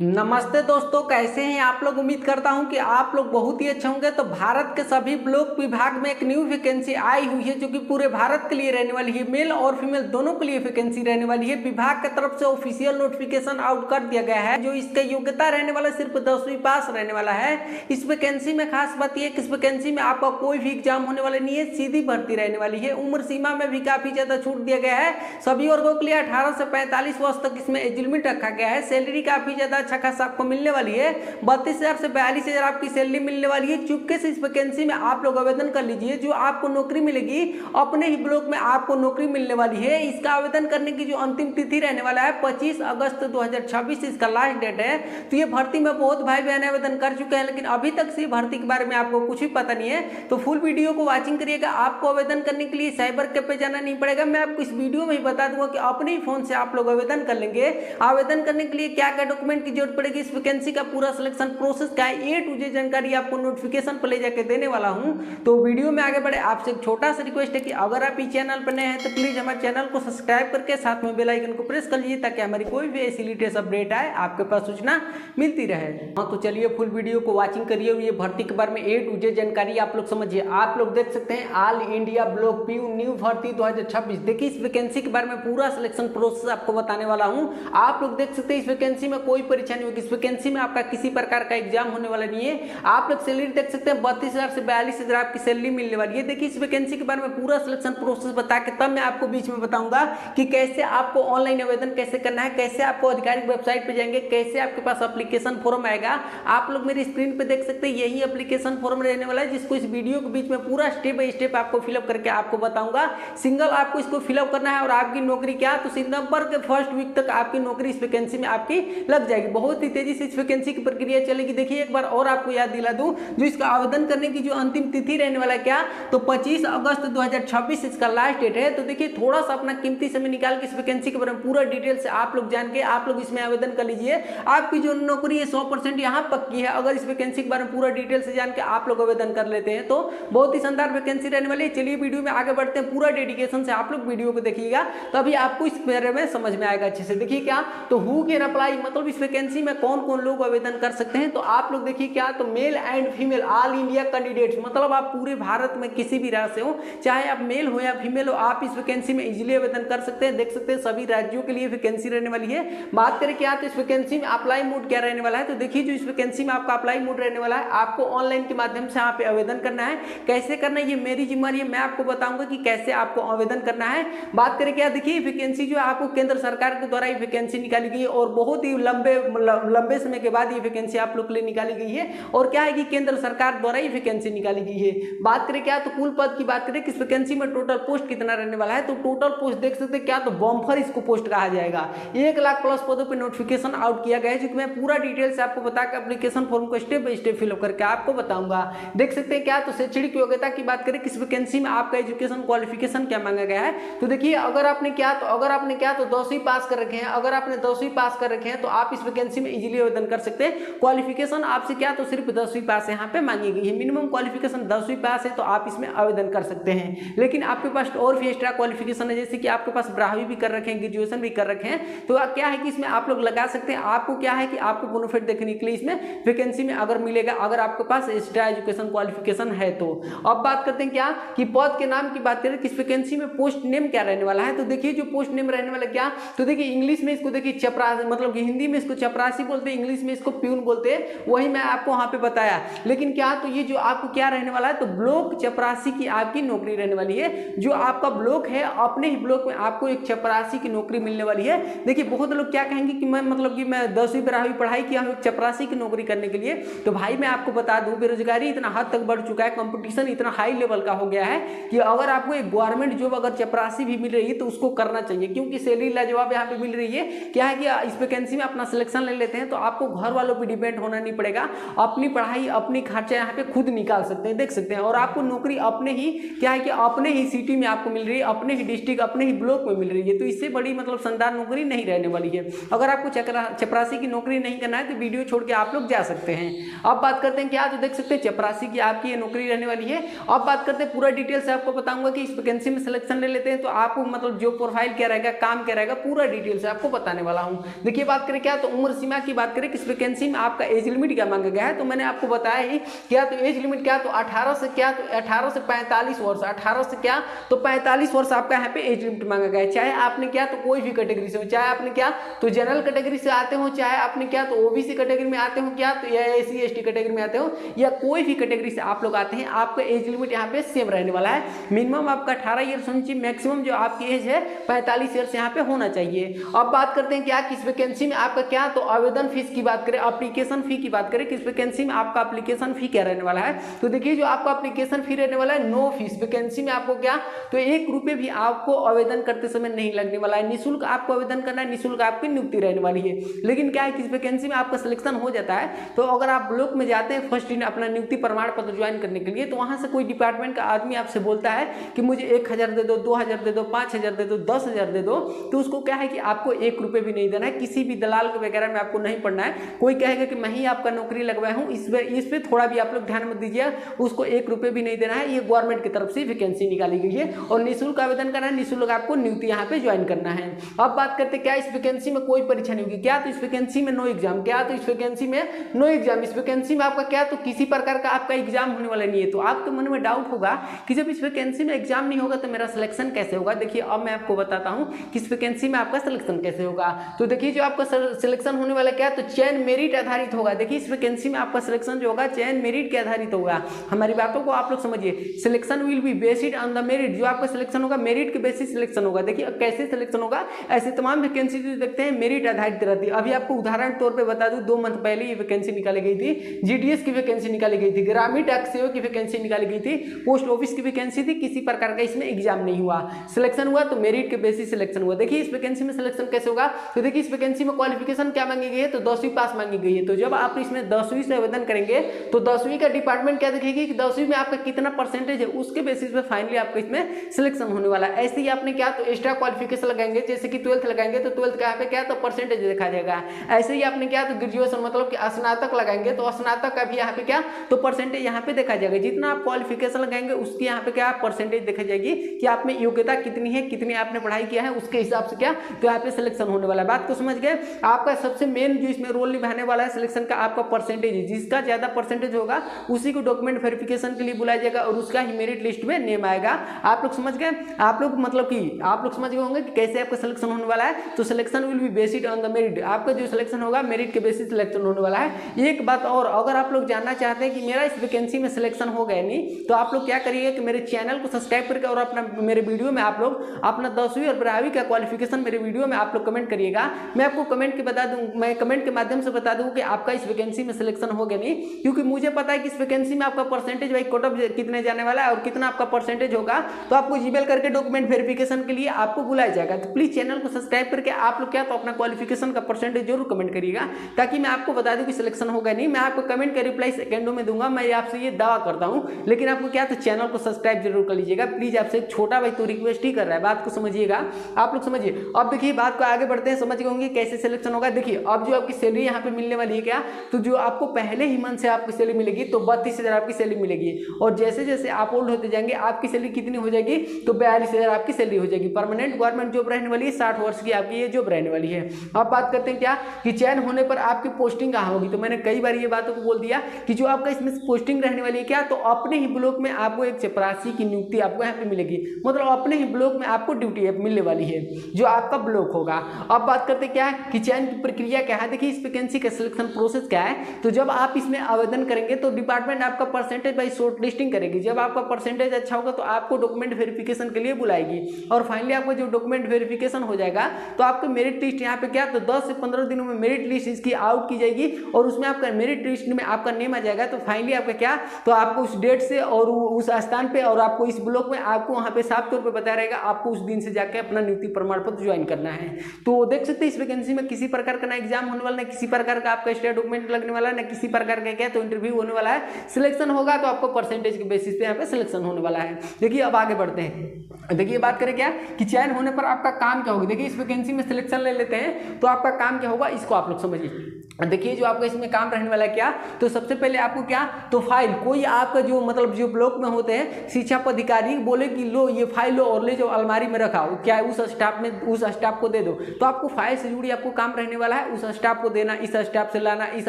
नमस्ते दोस्तों, कैसे हैं आप लोग। उम्मीद करता हूं कि आप लोग बहुत ही अच्छे होंगे। तो भारत के सभी ब्लॉक विभाग में एक न्यू वैकेंसी आई हुई है जो कि पूरे भारत के लिए रहने वाली है। मेल और फीमेल दोनों के लिए वैकेंसी रहने वाली है। विभाग की तरफ से ऑफिशियल नोटिफिकेशन आउट कर दिया गया है। जो इसका योग्यता रहने वाला सिर्फ 10वीं पास रहने वाला है। इस वैकेंसी में खास बात यह कि इस वैकेंसी में आपका कोई भी एग्जाम होने वाला नहीं है, सीधी भर्ती रहने वाली है। उम्र सीमा में भी काफी ज्यादा छूट दिया गया है। सभी वर्गों के लिए 18 से 45 वर्ष तक इसमें एज लिमिट रखा गया है। सैलरी काफी ज्यादा अच्छा खासा आपको मिलने वाली है। 32,000 से 42,000 आपकी सैलरी मिलने वाली है। चुपके से इस वैकेंसी में आप लोग आवेदन कर लीजिए। जो आपको नौकरी मिलेगी अपने ही ब्लॉक में आपको नौकरी मिलने वाली है। इसका आवेदन करने की जो अंतिम तिथि रहने वाला है 25 अगस्त 2026 इसका लास्ट डेट है। तो ये भर्ती में बहुत भाई बहन आवेदन कर चुके हैं, लेकिन अभी तक से भर्ती के बारे में आपको कुछ भी पता नहीं है। तो फुल वीडियो को वॉचिंग करिएगा। आपको आवेदन करने के लिए साइबर कैफे पे जाना नहीं पड़ेगा। मैं आपको इस वीडियो में ही बता दूंगा कि अपने ही फोन से आप लोग आवेदन कर लेंगे। आवेदन करने के लिए क्या क्या डॉक्यूमेंट की जरूरत पड़ेगी, इस वैकेंसी का पूरा सिलेक्शन प्रोसेस क्या है, ए टू जेड जानकारी आपको नोटिफिकेशन पर ले जाके देने वाला हूं। तो वीडियो में आगे बढ़े आपसे एक छोटा सा रिक्वेस्ट है कि अगर आप इस चैनल पर नए हैं तो प्लीज हमारे चैनल को सब्सक्राइब करके साथ में बेल आइकन को प्रेस कर लीजिए ताकि हमारी कोई भी ऐसी लेटेस्ट अपडेट आए आपके पास सूचना मिलती रहे। हाँ, तो चलिए फुल वीडियो को वॉचिंग करिए। ये भर्ती के बारे में ए टू जेड जानकारी आप लोग समझिए। आप लोग देख सकते हैं all India block PU new भर्ती 2026। देखिए इस वैकेंसी के बारे में पूरा सिलेक्शन प्रोसेस आपको बताने वाला हूं। आप लोग देख सकते हैं इस वैकेंसी में कोई परीक्षा नहीं होगी। इस वैकेंसी में आपका किसी प्रकार का एग्जाम होने वाला नहीं है। आप लोग सैलरी देख सकते हैं 32,000 से 42,000 आपकी सैलरी मिलने वाली है। देखिए इस वैकेंसी के बारे में पूरा सिलेक्शन प्रोसेस बता के तब मैं आपको बीच में बताऊंगा कि कैसे आपको ऑनलाइन आवेदन कैसे करना है, कैसे आपको आधिकारिक वेबसाइट पे जाएंगे, कैसे आपके पास एप्लीकेशन फॉर्म आएगा। आप लोग मेरी स्क्रीन पे देख सकते हैं यही एप्लीकेशन फॉर्म रहने वाला है, जिसको इस वीडियो के बीच में पूरा स्टेप बाय स्टेप आपको फिलअप करके आपको बताऊंगा। सिंगल आपको इसको फिलअप करना है और आपकी नौकरी क्या, तो सितंबर के फर्स्ट वीक तक आपकी नौकरी इस वैकेंसी में आपकी लग जाएगी। बहुत ही तेजी से इस वैकेंसी की प्रक्रिया चलेगी। देखिए एक बार और आपको याद दिला दूं, जो इसका आवेदन करने की जो अंतिम तिथि रहने वाला है क्या, तो 25 अगस्त 2026 इसका लास्ट डेट है। तो देखिए थोड़ा सा अपना कीमती समय निकाल के इस वैकेंसी के बारे में पूरा डिटेल से आप लोग जान के आप लोग इसमें आवेदन कर लीजिए। आपकी जो नौकरी है 100% यहाँ पक्की है। अगर इस वैकेंसी के बारे में पूरा डिटेल से जान के आप लोग आवेदन कर लेते हैं तो बहुत ही शानदार वैकेंसी रहने वाली है। चलिए वीडियो में आगे बढ़ते हैं। पूरा डेडिकेशन से आप लोग वीडियो को देखिएगा तभी आपको इस बारे में समझ में आएगा अच्छे से। देखिए क्या, तो हु कैन अप्लाई, मतलब इस वैकेंसी में कौन कौन लोग आवेदन कर सकते हैं। तो आप लोग देखिए क्या, तो male and female all India candidates, मतलब आप पूरे भारत में किसी भी राज्य से हो, चाहे आप मेल हो या फीमेल हो, आप इस वैकेंसी में इजीली आवेदन कर सकते हैं। देख सकते हैं सभी राज्यों के लिए वैकेंसी रहने वाली है। बात करें क्या, तो इस वैकेंसी में अप्लाई मोड क्या रहने वाला है। तो देखिए जो इस वैकेंसी में आपका अप्लाई मोड रहने वाला है, आपको ऑनलाइन के माध्यम से यहाँ पे आवेदन करना है। कैसे करना है ये मेरी जिम्मेदारी है, मैं आपको बताऊंगा कि कैसे आपको आवेदन करना है। बात करें क्या, देखिए वैकेंसी जो आपको केंद्र सरकार के द्वारा ये वैकेंसी निकाली गई है और बहुत ही लंबे समय के बाद ये वैकेंसी आप लोग के लिए निकाली गई है। और क्या है कि केंद्र सरकार द्वारा ही वैकेंसी निकाली गई है। बात करें क्या, तो कुल पद की बात करें किस वैकेंसी में टोटल पोस्ट कितना रहने वाला है। तो टोटल पोस्ट देख सकते हैं क्या, तो बम्फर इसको पोस्ट कहा जाएगा। 1 लाख प्लस पदों पर नोटिफिकेशन आउट किया गया है, जो कि मैं पूरा डिटेल से आपको बता के एप्लीकेशन फॉर्म को स्टेप बाय स्टेप फिलअप करके आपको बताऊंगा। देख सकते हैं क्या, तो शैक्षणिक योग्यता की बात करें किस वैकेंसी में आपका एजुकेशन क्वालिफिकेशन क्या मांगा गया है। तो देखिए अगर आपने क्या, तो 10वीं पास कर रखे हैं। अगर आपने 10वीं पास कर रखे हैं तो आप इस वैकेंसी में इजीली आवेदन कर सकते हैं। क्वालिफिकेशन आपसे क्या, तो सिर्फ 10वीं पास यहाँ पे मांगी गई है। मिनिमम क्वालिफिकेशन 10वीं पास है तो आप इसमें आवेदन कर सकते हैं। लेकिन आपके पास और भी एक्स्ट्रा क्वालिफिकेशन है, जैसे कि आपके पास 12वीं भी कर रखे हैं, ग्रेजुएशन भी कर रखे हैं, तो क्या है कि इसमें आप लोग लगा सकते हैं। आपको क्या है कि आपको बोनोफाइड देखने के लिए इसमें वैकेंसी में अगर मिलेगा, अगर आपके पास एक्स्ट्रा एजुकेशन क्वालिफिकेशन है तो। अब बात करते हैं क्या कि पद के नाम की बात करें किस वैकेंसी में पोस्ट नेम क्या रहने वाला है। तो देखिए जो पोस्ट नेम रहने वाला क्या, तो देखिए इंग्लिश में इसको देखिए चपरासी, मतलब कि हिंदी में इसको चपरासी बोलते हैं, इंग्लिश में इसको प्यून बोलते हैं, वही मैं आपको वहां पे बताया। लेकिन क्या, तो ये जो आपको क्या रहने वाला है, तो ब्लॉक चपरासी की आपकी नौकरी रहने वाली है। जो आपका ब्लॉक है अपने ही ब्लॉक में आपको एक चपरासी की नौकरी मिलने वाली है। देखिए बहुत लोग क्या कहेंगे कि मैं, मतलब कि मैं 10वीं 12वीं पढ़ाई किया हूँ चपरासी की नौकरी करने के लिए। तो भाई मैं आपको बता दूं बेरोजगारी इतना हद तक बढ़ चुका है, कंपटीशन इतना हाई लेवल का हो गया है कि अगर आपको एक गवर्नमेंट जॉब अगर चपरासी भी मिल रही है तो उसको करना चाहिए, क्योंकि सैलरी लाजवाब यहाँ पे मिल रही है। क्या है कि इस वैकेंसी में अपना सिलेक्शन ले लेते हैं तो आपको घर वालों पर डिपेंड होना नहीं पड़ेगा। अपनी पढ़ाई अपनी खर्चा यहाँ पे खुद निकाल सकते हैं, देख सकते हैं। और आपको नौकरी अपने ही क्या है कि अपने ही सिटी में आपको मिल रही है, अपने ही डिस्ट्रिक्ट अपने ही ब्लॉक में मिल रही है। तो इससे बड़ी मतलब शानदार नौकरी नहीं रहने वाली है। अगर आपको चपरासी की नौकरी नहीं करना है तो वीडियो छोड़ के आप लोग जा सकते हैं। अब बात करते हैं क्या, तो देख सकते हैं चपरासी की आपकी ये नौकरी रहने वाली है। अब बात करते हैं पूरा डिटेल से आपको बताऊंगा कि इस वैकेंसी में सिलेक्शन ले लेते हैं तो आपको मतलब जो प्रोफाइल क्या रहेगा, काम क्या रहेगा, पूरा डिटेल से आपको बताने वाला हूं। देखिए बात करें क्या, तो उम्र उम्र सीमा की बात करें कि इस वैकेंसी में आपका एज लिमिट क्या मांगा गया है, तो मैंने आपको बताया ही क्या, तो एज लिमिट क्या, तो 18 से क्या, तो 18 से 45 वर्ष, 18 से क्या, तो 45 वर्ष आपका यहाँ पे एज लिमिट मांगा गया है। चाहे आपने क्या, तो कोई भी कैटेगरी से हो, चाहे आपने क्या, तो जनरल कैटेगरी से आते हो, चाहे आपने क्या, तो ओबीसी कैटेगरी में आते हो क्या, तो या एससी एसटी कैटेगरी में आते हो, या कोई भी कैटेगरी से आप लोग आते हैं, आपका एज लिमिट यहाँ पे सेम रहने वाला है। मिनिमम आपका 18 ईयर्स होनी चाहिए, मैक्सिमम जो आपकी एज है 45 ईयर्स यहाँ पे होना चाहिए। अब बात करते हैं क्या, किस वैकेंसी में आपका क्या, तो आवेदन फीस की बात करें, एप्लीकेशन फी की बात करें, किस वैकेंसी में आपका एप्लीकेशन फी क्या रहने वाला है, तो देखिए जो आपका एप्लीकेशन फी रहने वाला है नो फीस। वैकेंसी में आपको क्या, तो 1 रुपये भी आपको आवेदन करते समय नहीं लगने वाला है, निःशुल्क आपको आवेदन करना है, निःशुल्क आपकी नियुक्ति रहने वाली है। लेकिन क्या है, किस वैकेंसी में आपका सिलेक्शन हो जाता है, तो अगर आप ब्लॉक में जाते हैं फर्स्ट दिन अपना नियुक्ति प्रमाण पत्र ज्वाइन करने के लिए, तो वहां से कोई डिपार्टमेंट का आदमी आपसे बोलता है कि मुझे 1000 दे दो, 2000 दे दो, 5000 दे दो, 10,000 दे दो, तो उसको क्या है कि आपको 1 रुपये भी नहीं देना है, किसी भी दलाल के वगैरह में आपको नहीं पड़ना है। कोई कहेगा कि मैं ही आपका नौकरी लगवाया हूँ, इस पे थोड़ा भी आप लोग ध्यान मत दीजिए, उसको 1 रुपये भी नहीं देना है। ये गवर्नमेंट की तरफ से वैकेंसी निकाली गई है और निःशुल्क आवेदन करना है, निःशुल्क आपको नियुक्ति यहाँ पे ज्वाइन करना है। अब बात करते क्या, इस वैकेंसी में कोई परीक्षा नहीं होगी क्या, तो इस वैकेंसी में नो एग्जाम, क्या, तो इस वैकेंसी में नो एग्जाम, इस वैकेंसी में आपका क्या, तो किसी प्रकार का आपका एग्जाम होने वाला नहीं है। तो आपके मन में डाउट होगा कि जब इस वैकेंसी में एग्जाम नहीं होगा तो मेरा सिलेक्शन कैसे होगा। देखिए अब मैं आपको बताता हूँ कि इस वैकेंसी में आपका सिलेक्शन कैसे होगा। तो देखिए जो आपका सिलेक्शन होने वाला क्या, तो चयन मेरिट आधारित होगा। देखिए इस वैकेंसी में आपका सिलेक्शन जो होगा चयन मेरिट के आधारित होगा। हमारी बातों को आप लोग समझिए, selection will be based on the merit, जो आपका सिलेक्शन होगा मेरिट के बेसिस सिलेक्शन होगा। देखिए अब कैसे सिलेक्शन होगा, ऐसे तमाम वैकेंसी जो देखते हैं मेरिट आधारित रहती है। अभी आपको उदाहरण तौर पे बता दूं, 2 मंथ पहले ये वैकेंसी निकाली गई थी, जीडीएस की वैकेंसी निकाली गई थी, ग्रामीण डाक सेवक की वैकेंसी निकाली गई थी, पोस्ट ऑफिस की वैकेंसी थी, किसी प्रकार का इसमें एग्जाम नहीं हुआ, सिलेक्शन हुआ तो मेरिट के बेसिस सिलेक्शन हुआ। देखिए इस वैकेंसी में सिलेक्शन कैसे होगा, तो देखिए इस वैकेंसी में क्वालिफिकेशन क्या मांगी गई है, तो 10वीं पास मांगी गई है। तो जब आप इसमें 10वीं से आवेदन करेंगे तो 10वीं का डिपार्टमेंट क्या देखेगी कि 10वीं में आपका कितना परसेंटेज है, उसके बेसिस पे फाइनली आपका इसमें सिलेक्शन होने वाला है। ऐसे ही आपने क्या, तो एक्स्ट्रा क्वालिफिकेशन लगाएंगे, जैसे कि 12th लगाएंगे तो 12th का यहाँ पे क्या, तो परसेंटेज देखा जाएगा। ऐसे ही आपने क्या, तो ग्रेजुएशन मतलब कि स्नातक लगाएंगे तो स्नातक का भी यहाँ पे क्या, तो परसेंटेज यहाँ पे देखा जाएगा। जितना आप क्वालिफिकेशन लगाएंगे उसकी यहाँ पे क्या परसेंटेज देखा जाएगी कि आप में योग्यता कितनी है, कितनी आपने पढ़ाई किया है, उसके हिसाब से क्या, तो यहाँ पे सिलेक्शन होने वाला है। बात को समझ गए। आपका सबसे मेन जो इसमें रोल निभाने वाला है सिलेक्शन का, आपका परसेंटेज है। जिसका ज्यादा परसेंटेज होगा उसी को डॉक्यूमेंट वेरिफिकेशन के लिए बुलाया जाएगा और उसका ही मेरिट लिस्ट में नेम आएगा। आप लोग समझ गए। आप लोग मतलब कि आप लोग समझ गए होंगे कि कैसे आपका सिलेक्शन होने वाला है। तो selection will be based on the merit, आपका जो सिलेक्शन होगा मेरिट के बेसिस सिलेक्शन होने वाला है। एक बात और, अगर आप लोग जानना चाहते हैं कि मेरा इस वैकेंसी में सिलेक्शन हो गया नहीं, तो आप लोग क्या करिए कि मेरे चैनल को सब्सक्राइब करके और अपना मेरे वीडियो में आप लोग अपना 10वीं और 12वीं का क्वालिफिकेशन मेरे वीडियो में आप लोग कमेंट करिएगा। मैं आपको कमेंट के बता दूं, मैं कमेंट के माध्यम से बता दूं कि आपका इस वैकेंसी में सिलेक्शन हो गया नहीं, क्योंकि मुझे पता है कि इस वैकेंसी में आपका परसेंटेज भाई कट ऑफ कितने जाने वाला है और कितना आपका परसेंटेज होगा। तो आपको जीमेल करके डॉक्यूमेंट वेरिफिकेशन के लिए आपको बुलाया जाएगा। तो प्लीज चैनल को सब्सक्राइब करके आप लोग क्या, तो अपना क्वालिफिकेशन का परसेंटेज जरूर कमेंट करिएगा, ताकि मैं आपको बता दूं कि सिलेक्शन होगा नहीं। मैं आपको कमेंट का रिप्लाई सेकंडों में दूंगा, मैं आपसे ये दावा करता हूं। लेकिन आपको क्या, तो चैनल को सब्सक्राइब जरूर कर लीजिएगा प्लीज। आपसे एक छोटा भाई तो रिक्वेस्ट ही कर रहा है, बात को समझिएगा। आप लोग समझिए। अब देखिए बात को आगे बढ़ते हैं, समझ गए होंगे कैसे सिलेक्शन होगा। देखिए अब जो आपकी सैलरी यहाँ पे मिलने वाली है क्या, तो जो आपको पहले ही मंथ से आपकी सैलरी मिलेगी तो 32,000 आपकी सैलरी मिलेगी। और जैसे जैसे आप ओल्ड होते जाएंगे आपकी सैलरी कितनी हो जाएगी, तो 42,000 आपकी सैलरी हो जाएगी। परमानेंट गवर्नमेंट जॉब रहने वाली है, 60 वर्ष की आपकी ये जॉब रहने वाली है। अब बात करते हैं क्या, कि चयन होने पर आपकी पोस्टिंग कहाँ होगी। तो मैंने कई बार ये बातों को बोल दिया कि जो आपका इसमें पोस्टिंग रहने वाली है क्या, तो अपने ही ब्लॉक में आपको एक चपरासी की नियुक्ति आपको यहाँ पे मिलेगी, मतलब अपने ही ब्लॉक में आपको ड्यूटी मिलने वाली है जो आपका ब्लॉक होगा। अब बात करते क्या है कि चयन की प्रक्रिया क्या है। देखिए इस वैकेंसी का सिलेक्शन प्रोसेस क्या है, तो जब आप इसमें आवेदन करेंगे तो डिपार्टमेंट आपका परसेंटेज बाई शॉर्ट लिस्टिंग करेगी। जब आपका परसेंटेज अच्छा होगा तो आपको डॉक्यूमेंट वेरिफिकेशन के लिए बुलाएगी और फाइनली आपका जो डॉक्यूमेंट वेरिफिकेशन हो जाएगा तो आपको मेरिट लिस्ट यहाँ पे क्या, तो 10 से 15 दिनों में मेरिट लिस्ट इसकी आउट की जाएगी और उसमें आपका मेरिट लिस्ट में आपका नेम आ जाएगा। तो फाइनली आपका क्या, तो आपको उस डेट से और उस स्थान पे और आपको इस ब्लॉक में आपको वहाँ पे साफ तौर पे बताया रहेगा, आपको उस दिन से जाकर अपना नियुक्ति प्रमाण पत्र ज्वाइन करना है। तो देख सकते हैं इस वैकेंसी में किसी प्रकार का ना एग्जाम होने वाला, ना किसी प्रकार का आपका एक्स्ट्रा डॉक्यूमेंट लगने वाला, ना किसी प्रकार का क्या, तो इंटरव्यू होने वाला है। सिलेक्शन होगा तो आपको परसेंटेज के बेसिस पे यहाँ पे सिलेक्शन होने वाला है। देखिए अब आगे बढ़ते हैं। देखिए बात करें क्या कि चयन होने पर आपका काम क्या होगा। देखिए इस वैकेंसी में सिलेक्शन ले लेते हैं तो आपका काम क्या होगा, इसको आप लोग समझिए। देखिए जो आपका इसमें काम रहने वाला है क्या, तो सबसे पहले आपको क्या, तो फाइल कोई आपका जो मतलब जो ब्लॉक में होते हैं शिक्षा पदाधिकारी बोले कि लो ये फाइल लो और ले जाओ अलमारी में रखा, क्या उस स्टाफ को दे दो। तो आपको फाइल से जुड़ी आपको काम रहने वाला है उस स्टाफ को देना, इस स्टाफ से लाना, इस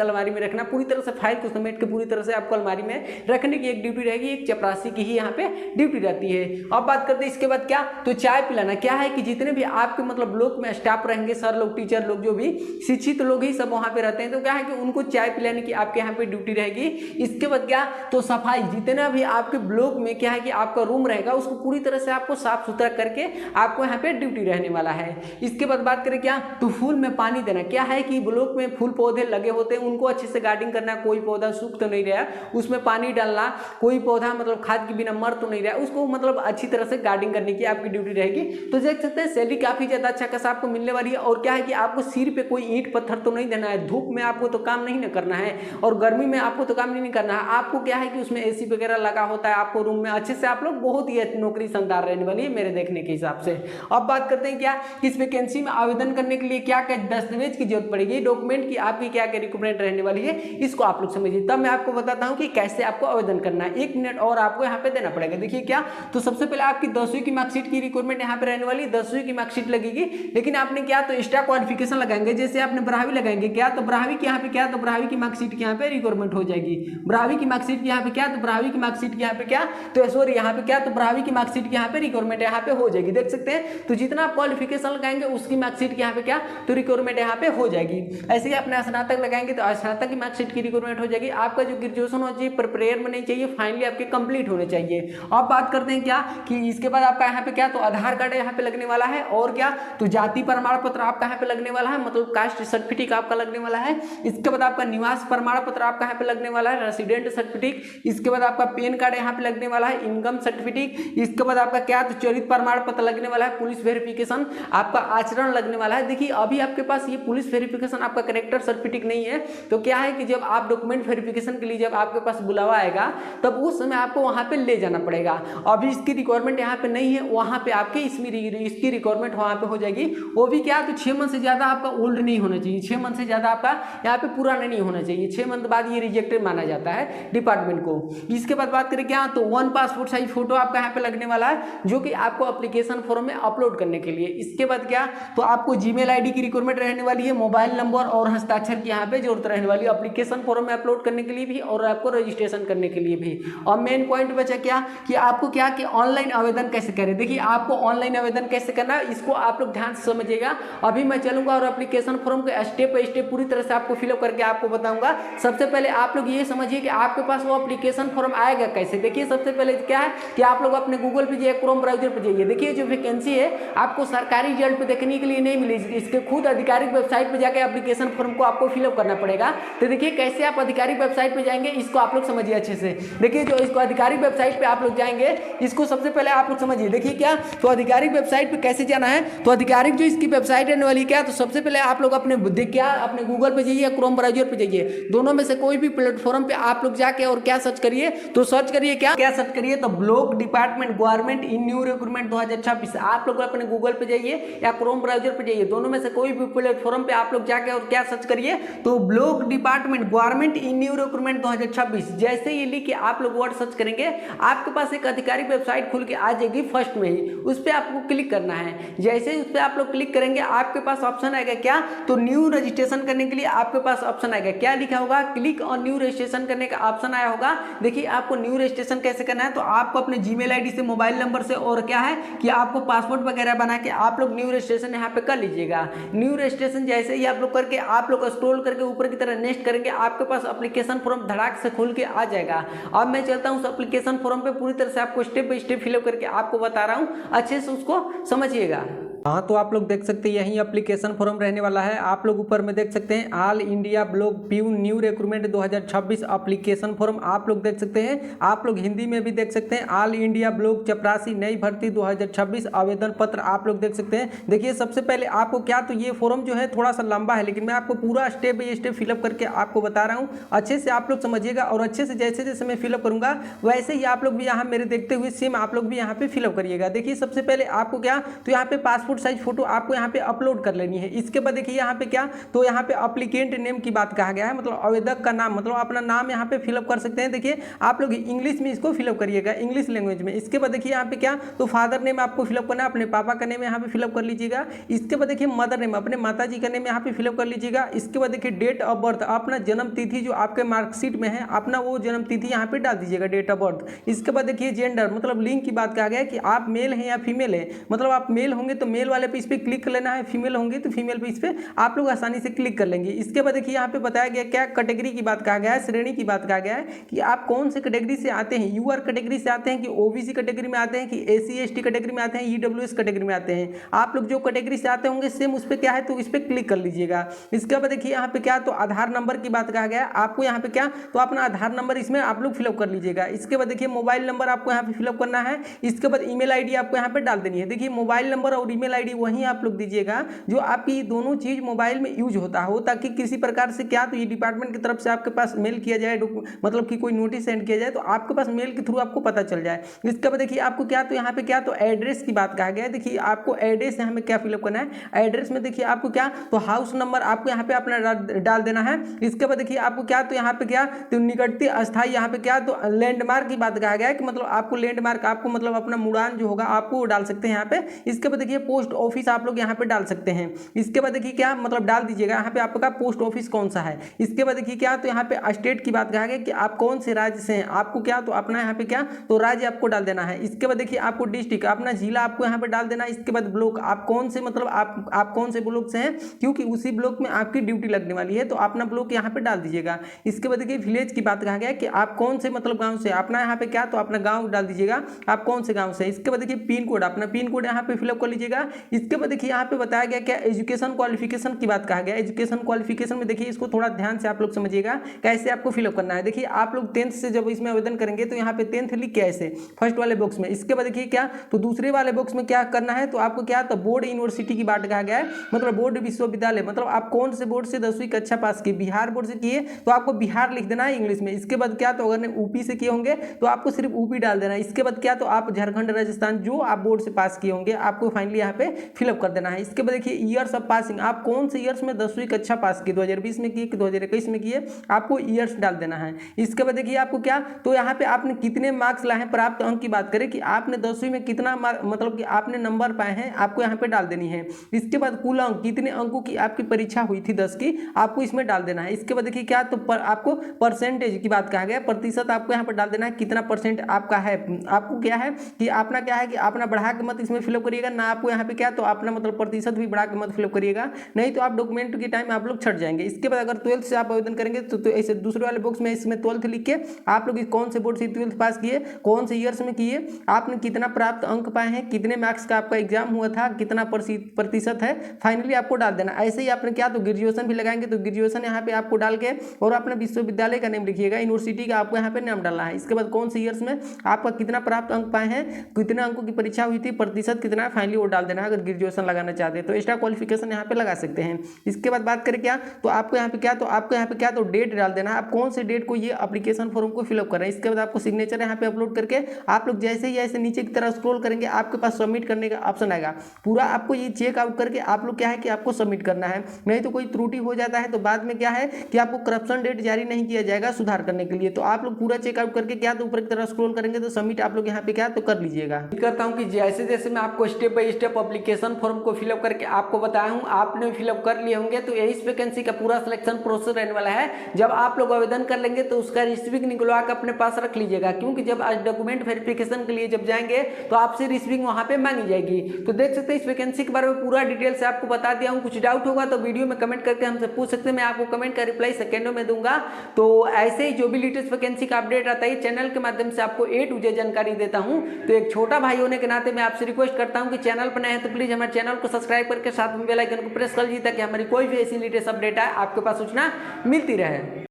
अलमारी में रखना, पूरी तरह से फाइल को समेट के पूरी तरह से आपको अलमारी में रखने की एक ड्यूटी रहेगी। एक चपरासी की ही यहाँ पे ड्यूटी रहती है। अब बात करते हैं इसके बाद क्या, तो चाय पिलाना। क्या है कि जितने भी आपके मतलब ब्लॉक में स्टाफ रहेंगे, सर लोग, टीचर लोग, जो भी शिक्षित लोग ही सब वहाँ पे रहते हैं, तो क्या है कि उनको चाय पिलाने की आपके यहाँ पे ड्यूटी रहेगी। इसके बाद क्या, तो सफाई, जितना भी आपके ब्लॉक में क्या है कि आपका रूम रहेगा उसको पूरी तरह से आपको साफ सुथरा करके आपको यहाँ पे ड्यूटी रहने वाला है। इसके बाद बात करें क्या, तो फूल में पानी देना। क्या है कि ब्लॉक में फूल पौधे लगे होते हैं, उनको अच्छे से गार्डनिंग करना, कोई पौधा सूख तो नहीं रहा उसमें पानी डालना, कोई पौधा मतलब खाद के बिना मर तो नहीं रहा, उसको मतलब अच्छी तरह से गार्डनिंग करने की आपकी ड्यूटी रहेगी। तो देख सकते हैं सैलरी काफी ज्यादा अच्छा खासा आपको मिलने वाली है। और क्या है कि आपको सिर पे कोई ईंट पत्थर तो नहीं देना है, धूप में आपको तो काम नहीं करना है और गर्मी में आपको तो काम नहीं करना है। आपको क्या है कि उसमें एसी वगैरह लगा होता है, आपको रूम में अच्छे से आप लोग, बहुत ही नौकरी शानदार रहने वाली है मेरे देखने के हिसाब से। अब बात करते हैं क्या, इस वैकेंसी में आवेदन करने के लिए क्या क्या दस्तावेज की जरूरत पड़ेगी, डॉक्यूमेंट की आपकी क्या क्या रिक्वायरमेंट रहने वाली है, इसको आप लोग समझिए। तब मैं आपको बताता हूं कि कैसे आपको आवेदन करना है। 1 मिनट और आपको यहाँ पे देना पड़ेगा। देखिए क्या, तो सबसे पहले आपकी 10वीं की मार्कशीट की रिक्वायरमेंट यहाँ पे रहने वाली है। 10वीं की मार्कशीट लगेगी, लेकिन आपने क्या, तो एक्स्ट्रा क्वालिफिकेशन लगाएंगे। जैसे आपने 12वीं लगाएंगे क्या, तो 12वीं की यहाँ पे क्या, तो 12वीं की मार्कशीट की यहाँ पे रिक्वायरमेंट हो जाएगी। 12वीं की मार्कशीट की यहाँ पे क्या, तो 12वीं की मार्कशीट की यहाँ पे क्या, तो सॉरी यहाँ पे क्या, तो 12वीं की मार्कशीट की यहाँ पे रिक्वायरमेंट यहाँ पे हो जाएगी। देख सकते हैं, तो जितना आप क्वालिफिकेशन लगाएंगे उसकी मार्कशीट की यहाँ पे क्या, तो रिक्वायरमेंट यहाँ पे हो जाएगी। ऐसे ही अपने स्नातक लगाएंगे तो स्नातक की मार्कशीट की रिक्वायरमेंट हो जाएगी। आपका जो ग्रेजुएशन हो चाहिए प्रिपेयर में नहीं चाहिए, फाइनली आपके कंप्लीट होने चाहिए। अब बात करते हैं क्या, कि इसके बाद आपका यहाँ पे क्या, तो आधार कार्ड यहाँ पे लगने वाला है। और क्या, तो जाति प्रमाण पत्र आपका यहाँ पे लगने वाला है, मतलब कास्ट सर्टिफिकेट आपका लगने वाला है। इसके बाद आपका निवास प्रमाण पत्र आपका यहाँ पे लगने वाला है, रेसिडेंट सर्टिफिकेट। इसके बाद आपका पैन कार्ड यहाँ पे लगने वाला है, इनकम सर्टिफिकेट। इसके बाद आपका क्या, तो चरित्र प्रमाण पत्र लगने वाला है, पुलिस वेरिफिकेशन, आपका आचरण लगने वाला है। देखिए अभी आपके पास ये पुलिस वेरिफिकेशन, आपका कैरेक्टर सर्टिफिकेट नहीं है, तो क्या है कि जब आप डॉक्यूमेंट वेरिफिकेशन के लिए जब आपके पास बुलावा आएगा तब उस समय आपको वहां पे ले जाना पड़ेगा। अभी इसकी रिक्वायरमेंट यहाँ पे नहीं है, वहां पे आपके इसकी रिक्वायरमेंट वहां पे हो जाएगी। वो भी क्या, तो 6 मंथ से ज्यादा आपका ओल्ड नहीं होना चाहिए, 6 मंथ से ज्यादा आपका यहाँ पे पुराना नहीं होना चाहिए। 6 मंथ बाद ये रिजेक्टेड माना जाता है डिपार्टमेंट को। इसके बाद बात करें क्या, तो 1 पासपोर्ट साइज फोटो आपका यहाँ पे लगने वाला है, जो कि आपको एप्लीकेशन फॉर्म में अपलोड करने के लिए। इसके बाद क्या, तो आपको जीमेल आईडी की रिक्वायरमेंट रहने वाली है, मोबाइल नंबर और हस्ताक्षर की यहाँ पे जरूरत रहने वाली है, एप्लीकेशन फॉर्म में अपलोड करने के लिए भी और आपको रजिस्ट्रेशन करने के लिए भी। और मेन पॉइंट बचा क्या, कि आपको क्या, कि ऑनलाइन आवेदन कैसे करें। देखिए आपको ऑनलाइन आवेदन कैसे करना है इसको आप लोग ध्यान से समझिएगा। अभी मैं चलूंगा और एप्लीकेशन फॉर्म को स्टेप बाय स्टेप पूरी तरह से आपको फिलअप करके आपको बताऊंगा। सबसे पहले आप लोग ये समझिए कि आपके पास वो एप्लीकेशन फॉर्म आएगा कैसे। देखिए सबसे पहले क्या है कि आप लोग अपने गूगल पे जाइए, क्रोम ब्राउजर पे जाइए। देखिए जो वैकेंसी है आपको सरकारी रिजल्ट पे देखने के लिए नहीं मिलेगी, इसके खुद आधिकारिक वेबसाइट पे जाकर एप्लीकेशन फॉर्म को आपको फिलअप करना पड़ेगा। तो देखिए कैसे आप आधिकारिक वेबसाइट पे जाएंगे इसको आप लोग समझिए अच्छे से। देखिए जो इसको आधिकारिक वेबसाइट पे आप लोग जाएंगे, इसको सबसे पहले आप लोग समझिए। देखिए क्या, तो आधिकारिक वेबसाइट पे कैसे जाना है, तो आधिकारिक जो इसकी वेबसाइट रहने वाली क्या, तो सबसे पहले आप लोग अपने अपने गूगल पे जाइए या क्रोम ब्राउजर पे जाइए, दोनों में से कोई भी प्लेटफॉर्म पे आप लोग जाके और क्या सर्च करिए, तो सर्च करिए क्या सर्च करिए, तो block department government in new recruitment 2026। आप लोग अपने गूगल पे जाइए या क्रोम ब्राउजर पे जाइए, दोनों में से कोई भी प्लेटफॉर्म पे आप लोग जाके और क्या सर्च करिए, तो block department government in new recruitment 2026। जैसे ये लिख के आप लोग वर्ड सर्च करेंगे, आपके पास एक आधिकारिक वेबसाइट खुल के आ जाएगी फर्स्ट में ही, उस पर आपको क्लिक करना है। जैसे ही उस पर आप लोग क्लिक करेंगे आपके पास ऑप्शन आएगा क्या, तो न्यू रजिस्ट्रेशन करने के लिए आपके पास ऑप्शन आएगा। क्या लिखा होगा, क्लिक और न्यू रजिस्ट्रेशन करने का ऑप्शन आया होगा। देखिए आपको न्यू रजिस्ट्रेशन कैसे करना है, तो आपको अपने जीमेल आईडी से, मोबाइल नंबर से, और क्या है कि आपको पासवर्ड वगैरह बना के आप लोग न्यू रजिस्ट्रेशन यहाँ पे कर लीजिएगा। न्यू रजिस्ट्रेशन जैसे ही आप लोग करके आप लोग स्क्रॉल करके ऊपर की तरह नेक्स्ट करेंगे, आपके पास एप्लीकेशन फॉर्म धड़ाक से खुल के आ जाएगा। अब मैं चलता हूँ उस एप्लीकेशन फॉर्म पे, पूरी तरह से आपको स्टेप बाय स्टेप फिलअप करके आपको बता रहा हूँ, अच्छे से उसको समझिएगा। हाँ तो आप लोग देख सकते हैं यही एप्लीकेशन फॉर्म रहने वाला है। आप लोग ऊपर में देख सकते हैं all India block peon new recruitment 2026 application form आप लोग देख सकते हैं। आप लोग हिंदी में भी देख सकते हैं ऑल इंडिया ब्लॉक चपरासी नई भर्ती 2026 आवेदन पत्र आप लोग देख सकते हैं। देखिए सबसे पहले आपको क्या, तो ये फॉर्म जो है थोड़ा सा लंबा है, लेकिन मैं आपको पूरा स्टेप बाय स्टेप फिलअप करके आपको बता रहा हूँ, अच्छे से आप लोग समझिएगा। और अच्छे से जैसे जैसे मैं फिलअप करूँगा वैसे ही आप लोग भी यहाँ मेरे देखते हुए सेम आप लोग भी यहाँ पे फिलअप करिएगा। देखिए सबसे पहले आपको क्या, तो यहाँ पे पासपोर्ट पासपोर्ट साइज फोटो आपको यहाँ पे अपलोड कर लेनी है। इसके बाद देखिए यहाँ पे क्या, तो यहाँ पे अप्लीकेंट नेम की बात कहा गया है, मतलब आवेदक का नाम, मतलब अपना नाम यहाँ पे फिलअप कर सकते हैं। देखिए आप लोग इंग्लिश में इसको फिलअप करिएगा, इंग्लिश लैंग्वेज में। इसके बाद देखिए यहाँ पे क्या, तो फादर नेम आपको फिलअप करना है, अपने पापा का नेम यहाँ पे फिलअप कर लीजिएगा। इसके बाद देखिए मदर नेम, अपने माता जी का नेम यहाँ पे फिलअप कर लीजिएगा। इसके बाद देखिए डेट ऑफ बर्थ, अपना जन्म तिथि जो आपके मार्कशीट में है अपना वो जन्म तिथि यहाँ पे डाल दीजिएगा, डेट ऑफ बर्थ। इसके बाद देखिए जेंडर, मतलब लिंग की बात कहा गया है कि आप मेल हैं या फीमेल है, मतलब आप मेल होंगे तो मेल वाले पे इस पर क्लिक कर लेना है, फीमेल होंगे तो फीमेल पे इस पर आप लोग आसानी से क्लिक कर लेंगे। इसके बाद देखिए यहाँ पे बताया गया क्या, कैटेगरी की बात कहा गया है, श्रेणी की बात कहा गया है कि आप कौन से कैटेगरी से आते हैं, यूआर कैटेगरी से आते हैं कि ओबीसी कैटेगरी में आते हैं कि एसी एसटी कैटेगरी में आते हैं, ईडब्ल्यूएस कैटेगरी में आते हैं। आप लोग जो कैटेगरी से आते होंगे सेम उस पर क्या है तो इस पर क्लिक कर लीजिएगा। इसके बाद देखिए यहाँ पे क्या, तो आधार नंबर की बात कहा गया है, आपको यहाँ पे क्या, तो अपना आधार नंबर इसमें आप लोग फिलअप कर लीजिएगा। इसके बाद देखिए मोबाइल नंबर आपको यहाँ पे फिलअप करना है। इसके बाद ईमेल आईडी आपको यहाँ पे डाल देनी है। देखिए मोबाइल नंबर और ईमेल आईडी वहीं आप लोग दीजिएगा जो आपकी दोनों चीज मोबाइल में यूज होता हो, ताकि किसी प्रकार से क्या, तो ये डिपार्टमेंट की तरफ से आपके पास मेल किया जाए, मतलब कि कोई नोटिस सेंड किया जाए तो आपके पास मेल के थ्रू आपको पता चल जाए। इसके बाद देखिए आपको क्या, तो यहाँ पे क्या, तो एड्रेस की बात कहा गया है। देखिए आपको एड्रेस यहाँ में क्या फिलअप करना है, एड्रेस में देखिए आपको क्या, तो हाउस नंबर आपको यहाँ पे अपना डाल देना है। इसके बाद देखिए आपको क्या, तो यहाँ पे क्या, तो निकटती अस्थायी यहाँ पे क्या, तो लैंडमार्क की बात कहा गया है कि मतलब आपको लैंडमार्क, आपको मतलब अपना मुड़ान जो होगा आपको वो डाल सकते हैं यहाँ पे। इसके बाद देखिए पोस्ट ऑफिस आप लोग यहाँ पे डाल सकते हैं। इसके बाद देखिए क्या, मतलब डाल दीजिएगा यहाँ पे आपका पोस्ट ऑफिस कौन सा है। इसके बाद देखिए क्या, तो यहाँ पे स्टेट की बात कहा गया कि आप कौन से राज्य से हैं, आपको क्या, तो अपना यहाँ पे क्या, तो राज्य आपको डाल देना है। इसके बाद देखिए आपको डिस्ट्रिक्ट, अपना जिला आपको यहाँ पे डाल देना है। इसके बाद ब्लॉक, आप कौन से, मतलब आप कौन से ब्लॉक से हैं, क्योंकि उसी ब्लॉक में आपकी ड्यूटी लगने वाली है तो अपना ब्लॉक यहाँ पे डाल दीजिएगा। इसके बाद देखिए विलेज की बात कहा गया कि आप कौन से मतलब गांव से, अपना यहाँ पे क्या, तो अपना गांव डाल दीजिएगा, आप कौन से गांव से। इसके बाद देखिए पिन कोड, अपना पिन कोड यहाँ पे फिलअप कर लीजिएगा। इसके बाद देखिए यहाँ पे बताया गया क्या, एजुकेशन क्वालिफिकेशन की बात कहा गया। एजुकेशन क्वालिफिकेशन में देखिए इसको थोड़ा ध्यान से आप लोग समझिएगा कैसे आपको फिलअप करना है। देखिए आप लोग 10th से जब इसमें आवेदन करेंगे तो यहाँ पे 10th लिख के ऐसे फर्स्ट वाले बॉक्स में। इसके बाद देखिए क्या, तो दूसरे वाले बॉक्स में क्या करना है, तो आपको क्या, तो बोर्ड यूनिवर्सिटी की बात कहा गया है, मतलब बोर्ड विश्वविद्यालय, मतलब आप कौन से बोर्ड से 10वीं कक्षा पास किए, बिहार बोर्ड से किए तो आपको बिहार लिख देना है इंग्लिश में। इसके बाद क्या, तो अगर यूपी से किए होंगे तो आपको सिर्फ यूपी डाल देना है। इसके बाद क्या, तो आप झारखंड राजस्थान जो आप बोर्ड से पास किए होंगे आपको फाइनली यहाँ पे फिलअप कर देना है। इसके बाद देखिए ईयर्स ऑफ पासिंग, आप कौन से ईयर्स में 10वीं कक्षा पास किए, 2020 में किए कि 2021 में किए, आपको ईयर्स डाल देना है। इसके बाद देखिए आपको क्या, तो यहाँ पे आपने कितने मार्क्स लाए हैं, प्राप्त अंक की बात करें कि आपने 10वीं में कितना मतलब कि आपने नंबर पाए हैं आपको यहाँ पे डाल देनी है। इसके बाद कुल अंक, कितने अंकों की आपकी परीक्षा हुई थी 10 की, आपको इसमें डाल देना है। इसके बाद देखिए क्या, तो आपको परसेंटेज की बात कहा गया, प्रतिशत आपको यहाँ पर डाल देना है, कितना परसेंट आपका है। आपको क्या है कि अपना क्या है कि अपना बढ़ा के मत इसमें फिलअप करिएगा ना, आपको यहाँ पे क्या, तो अपना मतलब प्रतिशत भी बढ़ा के मत फिलअप करिएगा, नहीं तो आप डॉक्यूमेंट के टाइम आप लोग छट जाएंगे। इसके बाद अगर 12th से आप आवेदन करेंगे तो ऐसे दूसरे वाले बॉक्स में इसमें 12th लिख के आप लोग कौन से बोर्ड से 12th पास किए, कौन से ईयर्स में किए, आपने कितना प्राप्त अंक पाए हैं, कितने मार्क्स का आपका एग्जाम हुआ था, कितना प्रतिशत है, फाइनली आपको डाल देना। ऐसे ही आपने क्या, तो ग्रेजुएशन भी लगाएंगे तो ग्रेजुएशन यहाँ पे आपको डाल के और अपना विश्वविद्यालय का नाम लिखिएगा, यूनिवर्सिटी का आपको यहाँ पे नाम डालना है। इसके बाद कौन से ईयर्स में आपका कितना प्राप्त अंक पाए हैं, कितने अंकों की परीक्षा हुई थी, प्रतिशत कितना है, फाइनली वो डाल देना है। अगर ग्रेजुएशन लगाना चाहते हैं तो एक्स्ट्रा क्वालिफिकेशन यहाँ पे लगा सकते हैं। इसके बाद बात करें क्या, तो आपको यहाँ पे क्या, तो आपको यहाँ पे क्या, तो डेट डाल देना है, आप कौन से डेट को ये एप्लीकेशन फॉर्म को फिलअप कर रहे हैं। इसके बाद आपको सिग्नेचर यहाँ पे अपलोड करके आप लोग जैसे ही ऐसे नीचे की तरह स्क्रॉल करेंगे आपके पास सबमिट करने का ऑप्शन आएगा। पूरा आपको ये चेक आउट करके आप लोग क्या है कि आपको सबमिट करना है, नहीं तो कोई त्रुटि हो जाता है तो बाद में क्या है कि आपको करप्शन डेट जारी नहीं किया जाएगा सुधार करने के लिए। तो आप लोग पूरा चेकआउट करके क्या, तो ऊपर की तरह स्क्रॉल करेंगे तो सबमिट आप लोग यहाँ पे क्या, तो कर लीजिएगा। करता हूँ कि जैसे जैसे मैं आपको step by step application form को फिलअप करके आपको बताया हूँ, आपने फिलअप कर लिए होंगे तो इस वैकेंसी का पूरा सिलेक्शन प्रोसेस रहने वाला है। जब आप लोग आवेदन कर लेंगे तो उसका रिसीविंग निकलवा के अपने पास रख लीजिएगा, क्योंकि जब आज डॉक्यूमेंट वेरिफिकेशन के लिए जब जाएंगे तो आपसे रिसीविंग वहां पे मांगी जाएगी। तो देख सकते हैं इस वैकेंसी के बारे में पूरा डिटेल से आपको बता दिया हूँ। कुछ डाउट होगा तो वीडियो में कमेंट करके हमसे पूछ सकते हैं, मैं आपको कमेंट का रिप्लाई सेकंडों में दूंगा। तो ऐसे ही जो भी लेटेस्ट वैकेंसी का अपडेट आता है चैनल के माध्यम से आपको A to Z जानकारी देता हूँ। तो एक छोटा भाई होने के नाते मैं आपसे रिक्वेस्ट करता हूँ कि चैनल पर नए हैं तो प्लीज हमारे चैनल को सब्सक्राइब करके साथ में बेल आइकन को प्रेस कर लीजिए ताकि हमारी कोई भी ऐसी लेटेस्ट अपडेट आए आपके पास सूचना मिलती रहे।